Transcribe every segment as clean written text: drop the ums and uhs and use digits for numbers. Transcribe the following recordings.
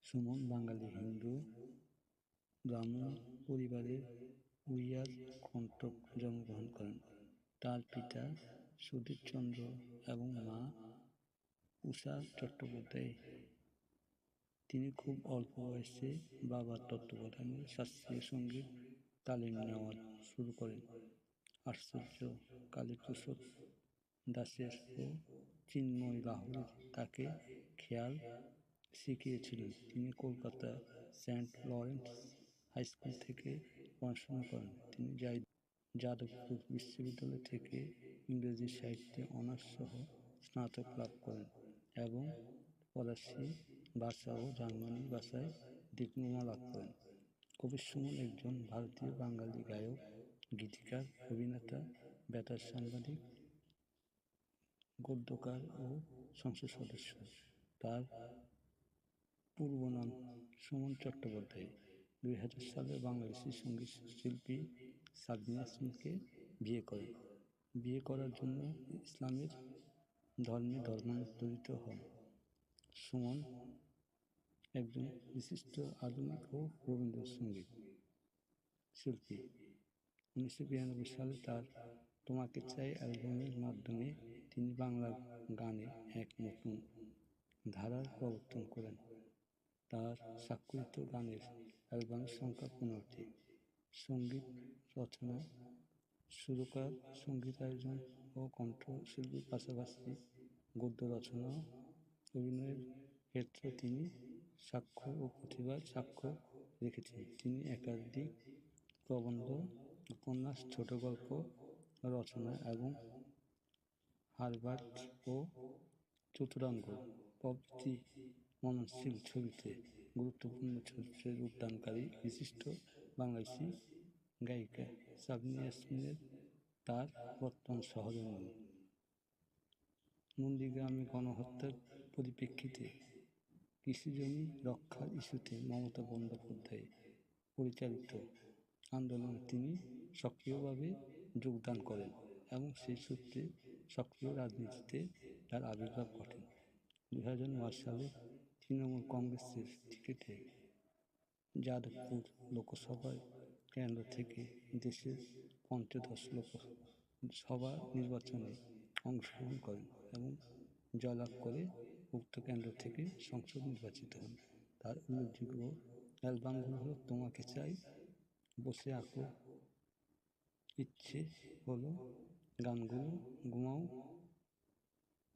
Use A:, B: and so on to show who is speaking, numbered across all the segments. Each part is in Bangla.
A: সুমন বাঙালি হিন্দু ব্রাহ্মণ পরিবারে উড়িয়ার কণ্টক জন্মগ্রহণ করেন। তার পিতা সুধীরচন্দ্র এবং মা উষা চট্টোপাধ্যায়। তিনি খুব অল্প বয়সে বাবার তত্ত্বাবধানে শাস্ত্রীয় সঙ্গীত তালিম নেওয়া শুরু করেন। আচার্য কালীপ্রসাদ দাসের ও চিন্ময় লাহিড়ী তাকে খেয়াল শিখিয়েছিলেন। তিনি কলকাতার সেন্ট লরেন্স হাইস্কুল থেকে পড়াশোনা করেন। তিনি যাদবপুর বিশ্ববিদ্যালয় থেকে ইংরেজি সাহিত্যে অনার্স সহ স্নাতক লাভ করেন এবং ফরাসি ভাষা ও জার্মানি ভাষায় ডিপ্লোমা লাভ করেন। কবির সুমন একজন ভারতীয় বাঙালি গায়ক, গীতিকার, অভিনেতা, বেতার সাংবাদিক, গদ্যকার ও সংসদ সদস্য। তার পূর্ব নাম সুমন চট্টোপাধ্যায়। 2000 সালে বাংলাদেশি সঙ্গীত শিল্পী সাবিনা ইয়াসমিনকে বিয়ে করেন। বিয়ে করার জন্য ইসলামের ধর্মে ধর্মান্তরিত হন। সুমন একজন বিশিষ্ট আধুনিক ও রবীন্দ্রসঙ্গীত শিল্পী। 1992 সালে তার তোমাকে চাই অ্যালবামের মাধ্যমে তিনি বাংলা গানে এক নতুন ধারার প্রবর্তন করেন। তার স্বাক্ষরিত গানের অ্যালবামের সংখ্যা 15টি। সঙ্গীত রচনা, সুরকার, সঙ্গীতায়োজন ও কণ্ঠশিল্পীর পাশাপাশি গদ্য রচনা, অভিনয়ের ক্ষেত্রে তিনি সাক্ষ্য ও প্রতিভার সাক্ষ্য রেখেছেন। তিনি একাধিক প্রবন্ধ, উপন্যাস, ছোটগল্প রচনা এবং হারবার্ট ও চতুরঙ্গ প্রভৃতি মননশীল ছবিতে গুরুত্বপূর্ণ চরিত্রে রূপদানকারী বিশিষ্ট বাংলাদেশি গায়িকা সাবিনা ইয়াসমিন তার বর্তমান সহধর্মিণী। নন্দীগ্রামে গণহত্যার পরিপ্রেক্ষিতে কৃষিজমি রক্ষার ইস্যুতে মমতা বন্দ্যোপাধ্যায় পরিচালিত আন্দোলনে তিনি সক্রিয়ভাবে যোগদান করেন এবং সেই সূত্রে সক্রিয় রাজনীতিতে তার আবির্ভাব ঘটে। 2009 সালে তৃণমূল কংগ্রেসের টিকিটে যাদবপুর লোকসভা কেন্দ্র থেকে দেশের পঞ্চদশ লোকসভা নির্বাচনে অংশগ্রহণ করেন এবং জয়লাভ করে উক্ত কেন্দ্র থেকে সংসদ নির্বাচিত হন। তার উল্লেখযোগ্য অ্যালবামগুলো হলো তোমাকে চাই, বসে আঁকো, ইচ্ছে হলো, গানগুলো, ঘুমাও,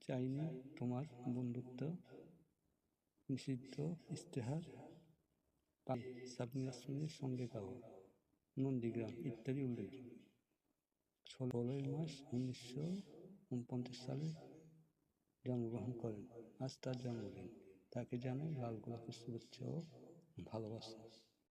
A: চাইনি তোমার বন্ধুত্ব, নিষিদ্ধ, ইশতেহার, সাবিনা ইয়াসমিনের সঙ্গে গাওয়া, নন্দীগ্রাম ইত্যাদি উল্লেখযোগ্য। 16ই মার্চ 1949 সালে জন্মগ্রহণ করেন। আজ তার জন্মদিন। তাকে জানাই লাল গোলাপের শুভেচ্ছা ও ভালোবাসা।